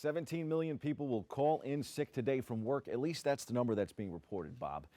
17 million people will call in sick today from work. At least that's the number that's being reported, Bob.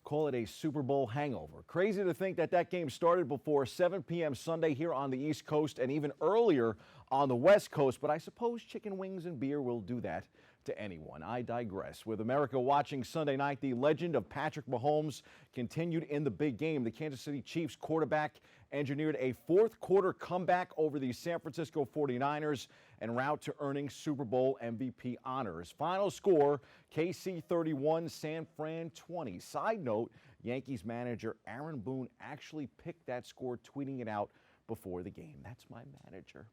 Call it a Super Bowl hangover. Crazy to think that that game started before 7 p.m. Sunday here on the East Coast and even earlier on the West Coast. But I suppose chicken wings and beer will do that to anyone. I digress. With America watching Sunday night, the legend of Patrick Mahomes continued in the big game. The Kansas City Chiefs quarterback engineered a fourth quarter comeback over the San Francisco 49ers en route to earning Super Bowl MVP honors. Final score, KC 31, San Fran 20. Side note, Yankees manager Aaron Boone actually picked that score, tweeting it out before the game. That's my manager.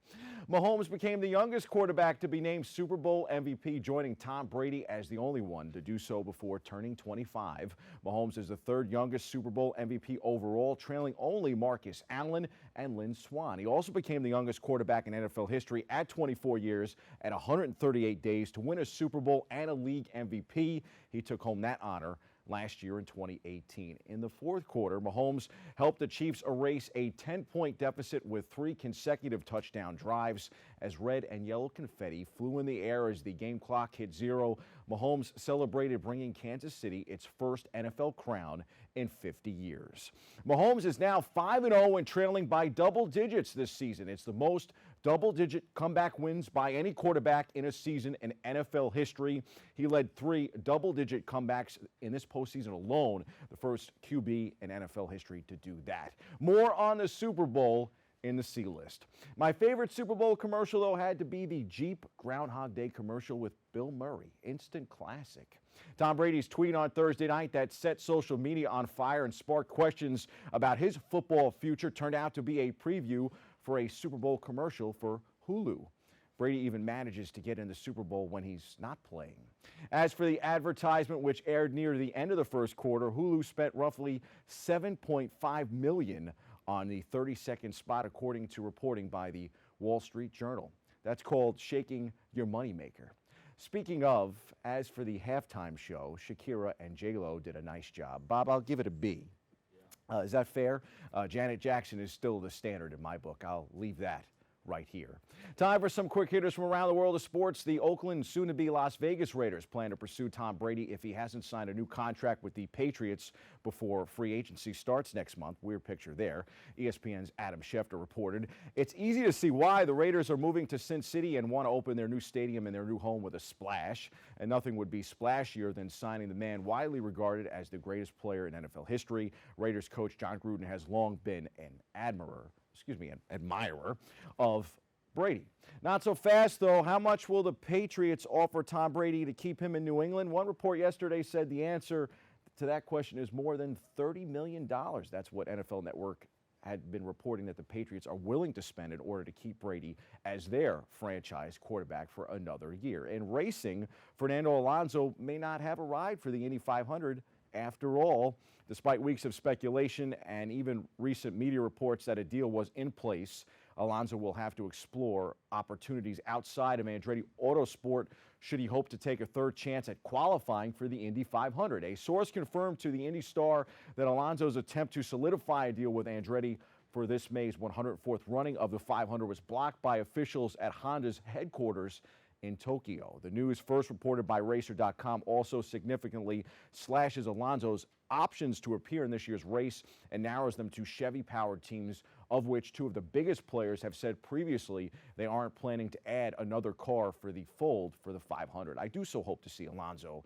Mahomes became the youngest quarterback to be named Super Bowl MVP, joining Tom Brady as the only one to do so before turning 25. Mahomes is the third youngest Super Bowl MVP overall, trailing only Marcus Allen and Lynn Swann. He also became the youngest quarterback in NFL history at 24 years and 138 days to win a Super Bowl and a league MVP. He took home that honor last year in 2018. In the fourth quarter, Mahomes helped the Chiefs erase a 10-point deficit with 3 consecutive touchdown drives as red and yellow confetti flew in the air as the game clock hit 0. Mahomes celebrated bringing Kansas City its first NFL crown in 50 years. Mahomes is now 5-0 and trailing by double digits this season. It's the most double-digit comeback wins by any quarterback in a season in NFL history. He led 3 double-digit comebacks in this postseason alone, the first QB in NFL history to do that. More on the Super Bowl in the C list. My favorite Super Bowl commercial, though, had to be the Jeep Groundhog Day commercial with Bill Murray. Instant classic. Tom Brady's tweet on Thursday night that set social media on fire and sparked questions about his football future turned out to be a preview for a Super Bowl commercial for Hulu. Brady even manages to get in the Super Bowl when he's not playing. As for the advertisement, which aired near the end of the first quarter, Hulu spent roughly $7.5 million on the 30-second spot, according to reporting by the Wall Street Journal. That's called shaking your moneymaker. Speaking of, as for the halftime show, Shakira and J-Lo did a nice job. Bob, I'll give it a B. Is that fair? Janet Jackson is still the standard in my book. I'll leave that right here. Time for some quick hitters from around the world of sports. The Oakland, soon-to-be Las Vegas Raiders plan to pursue Tom Brady if he hasn't signed a new contract with the Patriots before free agency starts next month. Weird picture there. ESPN's Adam Schefter reported. It's easy to see why the Raiders are moving to Sin City and want to open their new stadium in their new home with a splash. And nothing would be splashier than signing the man widely regarded as the greatest player in NFL history. Raiders coach John Gruden has long been an admirer of Brady. Not so fast, though. How much will the Patriots offer Tom Brady to keep him in New England? One report yesterday said the answer to that question is more than $30 million. That's what NFL Network had been reporting that the Patriots are willing to spend in order to keep Brady as their franchise quarterback for another year. In racing, Fernando Alonso may not have a ride for the Indy 500 after all, despite weeks of speculation and even recent media reports that a deal was in place. Alonso will have to explore opportunities outside of Andretti Autosport should he hope to take a third chance at qualifying for the Indy 500. A source confirmed to the Indy Star that Alonso's attempt to solidify a deal with Andretti for this May's 104th running of the 500 was blocked by officials at Honda's headquarters in Tokyo. The news, first reported by Racer.com, also significantly slashes Alonso's options to appear in this year's race and narrows them to Chevy-powered teams, of which 2 of the biggest players have said previously they aren't planning to add another car for the fold for the 500. I do so hope to see Alonso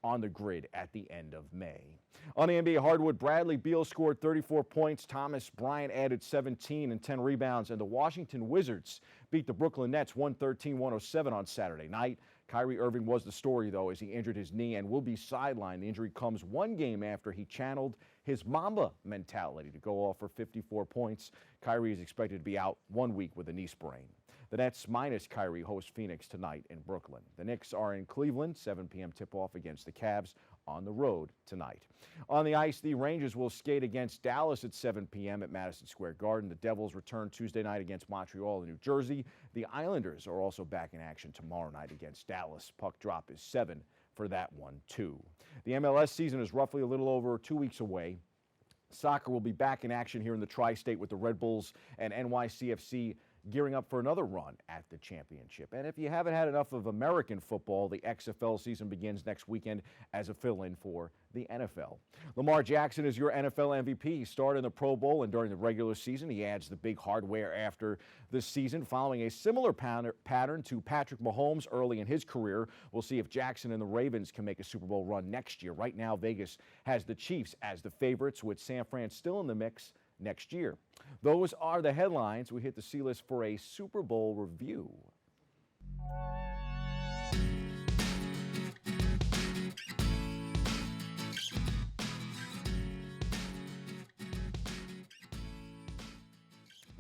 on the grid at the end of May. On the NBA hardwood, Bradley Beal scored 34 points. Thomas Bryant added 17 and 10 rebounds. And the Washington Wizards beat the Brooklyn Nets 113-107 on Saturday night. Kyrie Irving was the story, though, as he injured his knee and will be sidelined. The injury comes 1 game after he channeled his Mamba mentality to go off for 54 points. Kyrie is expected to be out 1 week with a knee sprain. The Nets minus Kyrie host Phoenix tonight in Brooklyn. The Knicks are in Cleveland, 7 p.m. tip-off against the Cavs on the road tonight. On the ice, the Rangers will skate against Dallas at 7 p.m. at Madison Square Garden. The Devils return Tuesday night against Montreal in New Jersey. The Islanders are also back in action tomorrow night against Dallas. Puck drop is 7 for that one, too. The MLS season is roughly a little over 2 weeks away. Soccer will be back in action here in the Tri-State with the Red Bulls and NYCFC gearing up for another run at the championship. And if you haven't had enough of American football, the XFL season begins next weekend as a fill-in for the NFL. Lamar Jackson is your NFL MVP. He started in the Pro Bowl, and during the regular season, he adds the big hardware after the season, following a similar pattern to Patrick Mahomes early in his career. We'll see if Jackson and the Ravens can make a Super Bowl run next year. Right now, Vegas has the Chiefs as the favorites, with San Fran still in the mix next year. Those are the headlines. We hit the C-list for a Super Bowl review.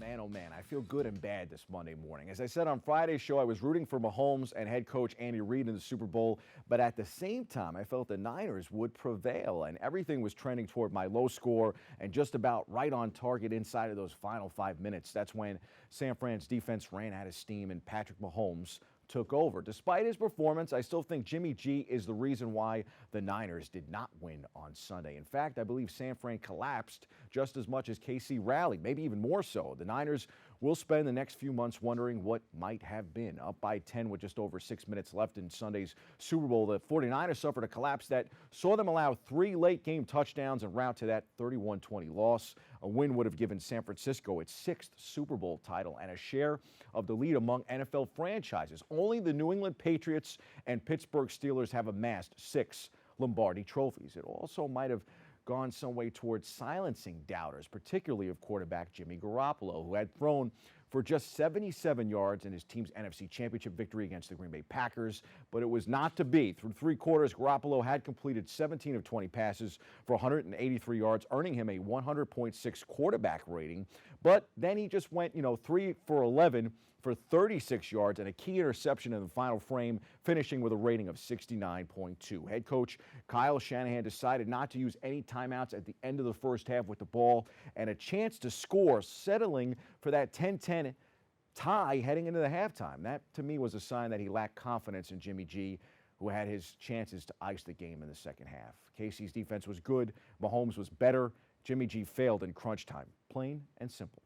Man, oh man, I feel good and bad this Monday morning. As I said on Friday's show, I was rooting for Mahomes and head coach Andy Reid in the Super Bowl, but at the same time, I felt the Niners would prevail, and everything was trending toward my low score and just about right on target inside of those final 5 minutes. That's when San Fran's defense ran out of steam and Patrick Mahomes took over. Despite his performance, I still think Jimmy G is the reason why the Niners did not win on Sunday. In fact, I believe San Fran collapsed just as much as KC rallied, maybe even more so. The Niners will spend the next few months wondering what might have been. Up by 10 with just over 6 minutes left in Sunday's Super Bowl, the 49ers suffered a collapse that saw them allow 3 late-game touchdowns en route to that 31-20 loss. A win would have given San Francisco its 6th Super Bowl title and a share of the lead among NFL franchises. Only the New England Patriots and Pittsburgh Steelers have amassed 6 Lombardi trophies. It also might have gone some way towards silencing doubters, particularly of quarterback Jimmy Garoppolo, who had thrown for just 77 yards in his team's NFC Championship victory against the Green Bay Packers, but it was not to be. Through 3 quarters, Garoppolo had completed 17 of 20 passes for 183 yards, earning him a 100.6 quarterback rating, but then he just went, 3 for 11 for 36 yards and a key interception in the final frame, finishing with a rating of 69.2. Head coach Kyle Shanahan decided not to use any timeouts at the end of the first half with the ball and a chance to score, settling for that 10-10 tie heading into the halftime. That, to me, was a sign that he lacked confidence in Jimmy G, who had his chances to ice the game in the second half. KC's defense was good. Mahomes was better. Jimmy G failed in crunch time. Plain and simple.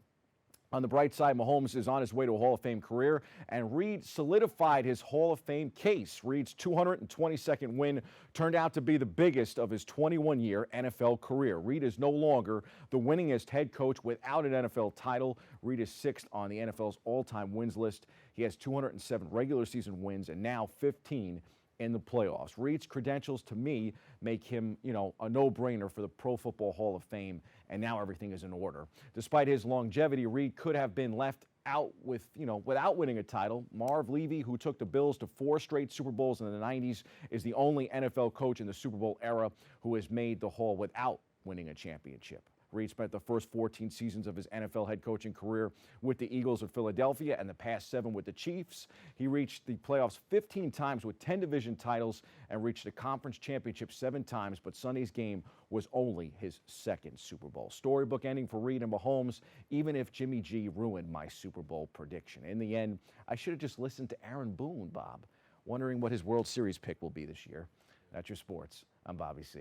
On the bright side, Mahomes is on his way to a Hall of Fame career, and Reid solidified his Hall of Fame case. Reid's 222nd win turned out to be the biggest of his 21-year NFL career. Reid is no longer the winningest head coach without an NFL title. Reid is 6th on the NFL's all-time wins list. He has 207 regular season wins and now 15 in the playoffs. Reid's credentials, to me, make him, a no-brainer for the Pro Football Hall of Fame, and now everything is in order. Despite his longevity, Reid could have been left out with, without winning a title. Marv Levy, who took the Bills to 4 straight Super Bowls in the 90s, is the only NFL coach in the Super Bowl era who has made the Hall without winning a championship. Reid spent the first 14 seasons of his NFL head coaching career with the Eagles of Philadelphia and the past 7 with the Chiefs. He reached the playoffs 15 times with 10 division titles and reached the conference championship 7 times, but Sunday's game was only his 2nd Super Bowl. Storybook ending for Reid and Mahomes, even if Jimmy G ruined my Super Bowl prediction. In the end, I should have just listened to Aaron Boone, Bob, wondering what his World Series pick will be this year. That's your sports. I'm Bobby C.